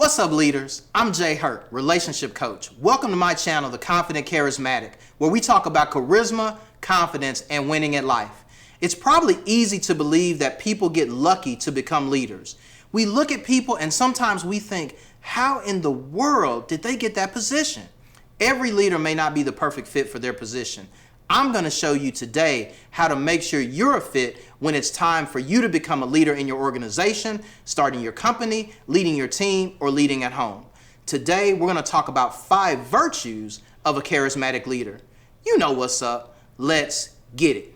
What's up, leaders? I'm Jay Hurt, relationship coach. Welcome to my channel, The Confident Charismatic, where we talk about charisma, confidence, and winning at life. It's probably easy to believe that people get lucky to become leaders. We look at people and sometimes we think, how in the world did they get that position? Every leader may not be the perfect fit for their position. I'm going to show you today how to make sure you're a fit when it's time for you to become a leader in your organization, starting your company, leading your team, or leading at home. Today, we're going to talk about 5 virtues of a charismatic leader. You know what's up. Let's get it.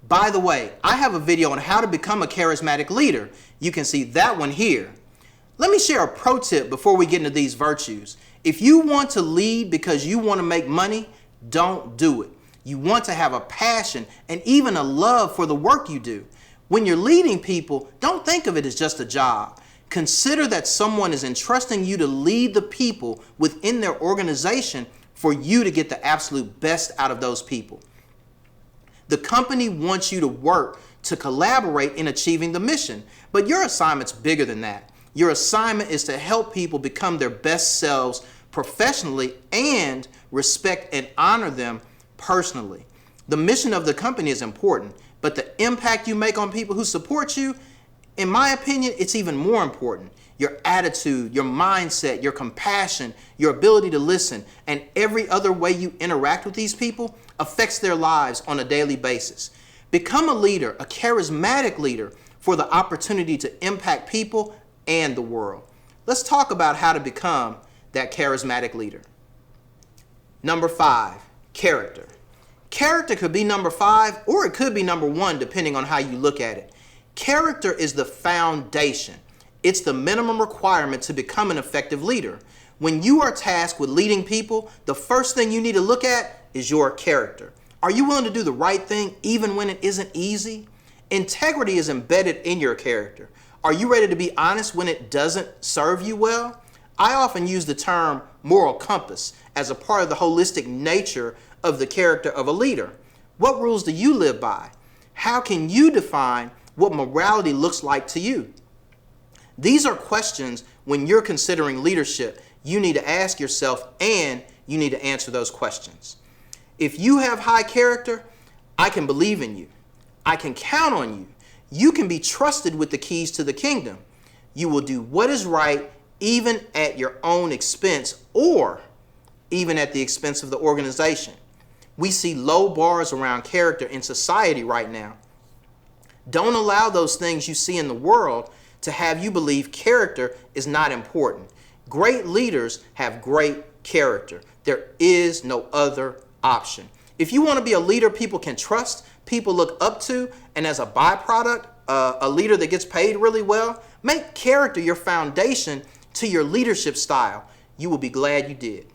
By the way, I have a video on how to become a charismatic leader. You can see that one here. Let me share a pro tip before we get into these virtues. If you want to lead because you want to make money, don't do it. You want to have a passion and even a love for the work you do. When you're leading people, don't think of it as just a job. Consider that someone is entrusting you to lead the people within their organization for you to get the absolute best out of those people. The company wants you to work to collaborate in achieving the mission, but your assignment's bigger than that. Your assignment is to help people become their best selves professionally and respect and honor them personally. The mission of the company is important, but the impact you make on people who support you, in my opinion, it's even more important. Your attitude, your mindset, your compassion, your ability to listen, and every other way you interact with these people affects their lives on a daily basis. Become a leader, a charismatic leader, for the opportunity to impact people and the world. Let's talk about how to become that charismatic leader. Number 5, character. Character could be number 5 or it could be number 1 depending on how you look at it. Character is the foundation. It's the minimum requirement to become an effective leader. When you are tasked with leading people, the first thing you need to look at is your character. Are you willing to do the right thing even when it isn't easy? Integrity is embedded in your character. Are you ready to be honest when it doesn't serve you well? I often use the term moral compass as a part of the holistic nature of the character of a leader. What rules do you live by? How can you define what morality looks like to you? These are questions when you're considering leadership you need to ask yourself, and you need to answer those questions. If you have high character, I can believe in you. I can count on you. You can be trusted with the keys to the kingdom. You will do what is right even at your own expense or even at the expense of the organization. We see low bars around character in society right now. Don't allow those things you see in the world to have you believe character is not important. Great leaders have great character. There is no other option. If you want to be a leader people can trust, people look up to, and as a byproduct, a leader that gets paid really well, make character your foundation to your leadership style. You will be glad you did.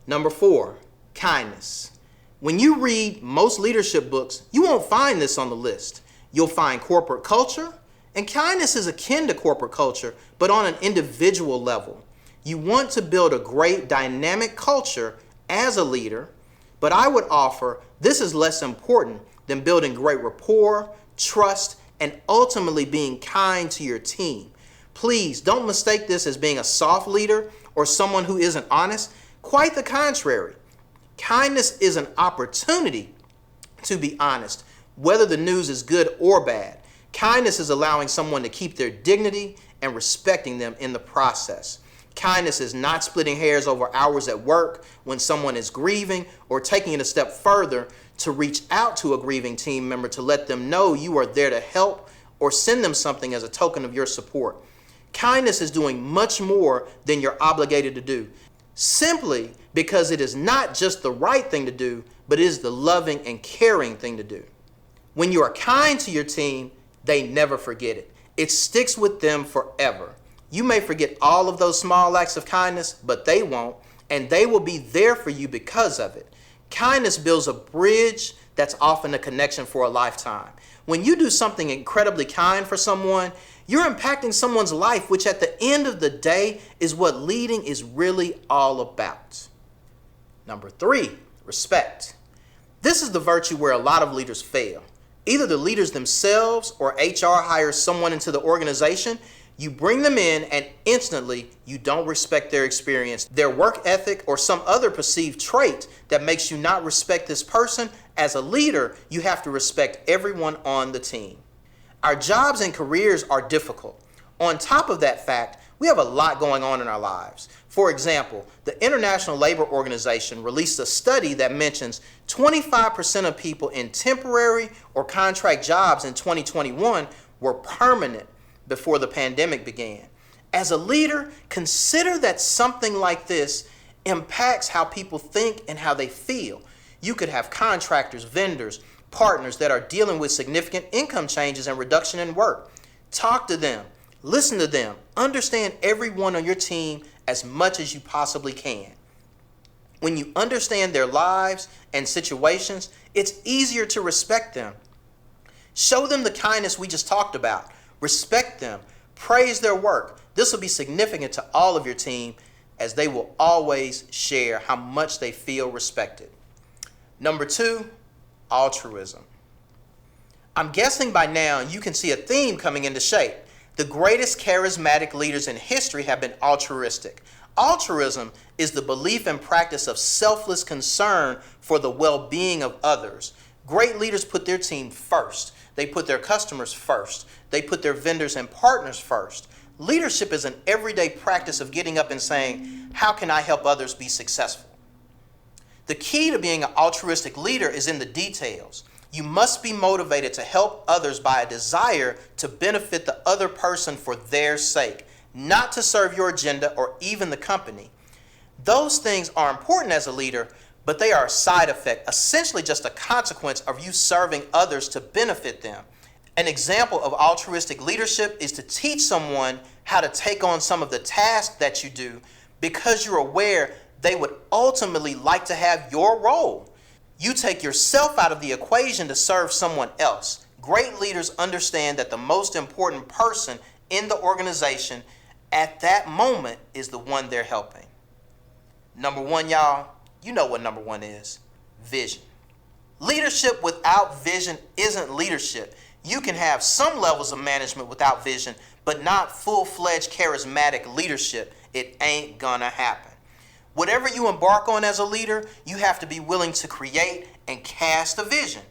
Number 4, kindness. When you read most leadership books, you won't find this on the list. You'll find corporate culture, and kindness is akin to corporate culture, but on an individual level. You want to build a great dynamic culture as a leader, but I would offer this is less important than building great rapport, trust, and ultimately being kind to your team. Please don't mistake this as being a soft leader or someone who isn't honest. Quite the contrary. Kindness is an opportunity to be honest, whether the news is good or bad. Kindness is allowing someone to keep their dignity and respecting them in the process. Kindness is not splitting hairs over hours at work when someone is grieving, or taking it a step further to reach out to a grieving team member to let them know you are there to help or send them something as a token of your support. Kindness is doing much more than you're obligated to do, simply because it is not just the right thing to do, but it is the loving and caring thing to do. When you are kind to your team, they never forget it. It sticks with them forever. You may forget all of those small acts of kindness, but they won't, and they will be there for you because of it. Kindness builds a bridge that's often a connection for a lifetime. When you do something incredibly kind for someone, You're impacting someone's life, which at the end of the day is what leading is really all about. Number 3, respect. This is the virtue where a lot of leaders fail. Either the leaders themselves or HR hires someone into the organization, you bring them in and instantly you don't respect their experience, their work ethic, or some other perceived trait that makes you not respect this person. As a leader, you have to respect everyone on the team. Our jobs and careers are difficult. On top of that fact, we have a lot going on in our lives. For example, the International Labor Organization released a study that mentions 25% of people in temporary or contract jobs in 2021 were permanent before the pandemic began. As a leader, consider that something like this impacts how people think and how they feel. You could have contractors, vendors, partners that are dealing with significant income changes and reduction in work. Talk to them, listen to them, understand everyone on your team as much as you possibly can. When you understand their lives and situations, it's easier to respect them. Show them the kindness we just talked about. Respect them. Praise their work. This will be significant to all of your team as they will always share how much they feel respected. Number 2, altruism. I'm guessing by now you can see a theme coming into shape. The greatest charismatic leaders in history have been altruistic. Altruism is the belief and practice of selfless concern for the well-being of others. Great leaders put their team first. They put their customers first. They put their vendors and partners first. Leadership is an everyday practice of getting up and saying, how can I help others be successful? The key to being an altruistic leader is in the details. You must be motivated to help others by a desire to benefit the other person for their sake, not to serve your agenda or even the company. Those things are important as a leader, but they are a side effect, essentially just a consequence of you serving others to benefit them. An example of altruistic leadership is to teach someone how to take on some of the tasks that you do because you're aware they would ultimately like to have your role. You take yourself out of the equation to serve someone else. Great leaders understand that the most important person in the organization at that moment is the one they're helping. Number 1, y'all, you know what number 1 is. Vision. Leadership without vision isn't leadership. You can have some levels of management without vision, but not full-fledged charismatic leadership. It ain't gonna happen. Whatever you embark on as a leader, you have to be willing to create and cast a vision.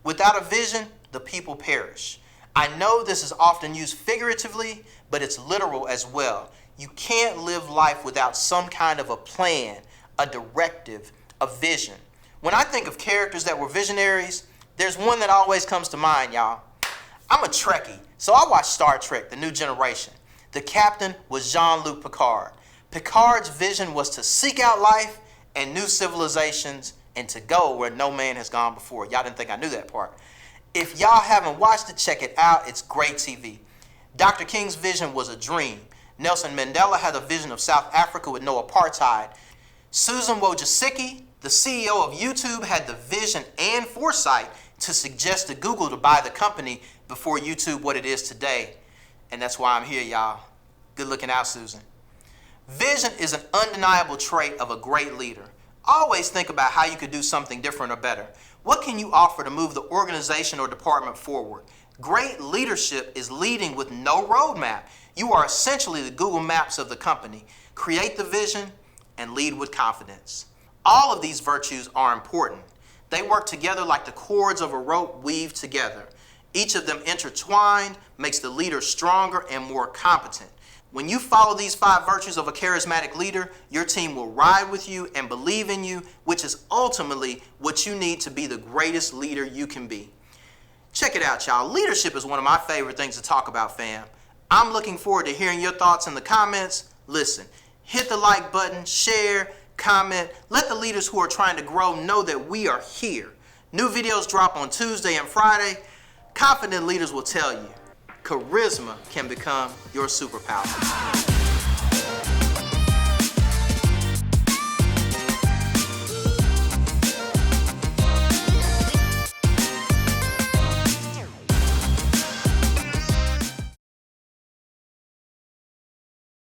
Without a vision, the people perish. I know this is often used figuratively, but it's literal as well. You can't live life without some kind of a plan, a directive, a vision. When I think of characters that were visionaries, there's one that always comes to mind, y'all. I'm a Trekkie, so I watch Star Trek, The New Generation. The captain was Jean-Luc Picard. Picard's vision was to seek out life and new civilizations and to go where no man has gone before. Y'all didn't think I knew that part. If y'all haven't watched it, check it out. It's great TV. Dr. King's vision was a dream. Nelson Mandela had a vision of South Africa with no apartheid. Susan Wojcicki, the CEO of YouTube, had the vision and foresight to suggest to Google to buy the company before YouTube what it is today. And that's why I'm here, y'all. Good looking out, Susan. Vision is an undeniable trait of a great leader. Always think about how you could do something different or better. What can you offer to move the organization or department forward? Great leadership is leading with no roadmap. You are essentially the Google Maps of the company. Create the vision and lead with confidence. All of these virtues are important. They work together like the cords of a rope weaved together. Each of them intertwined makes the leader stronger and more competent. When you follow these 5 virtues of a charismatic leader, your team will ride with you and believe in you, which is ultimately what you need to be the greatest leader you can be. Check it out, y'all. Leadership is one of my favorite things to talk about, fam. I'm looking forward to hearing your thoughts in the comments. Listen, hit the like button, share, comment. Let the leaders who are trying to grow know that we are here. New videos drop on Tuesday and Friday. Confident leaders will tell you, charisma can become your superpower.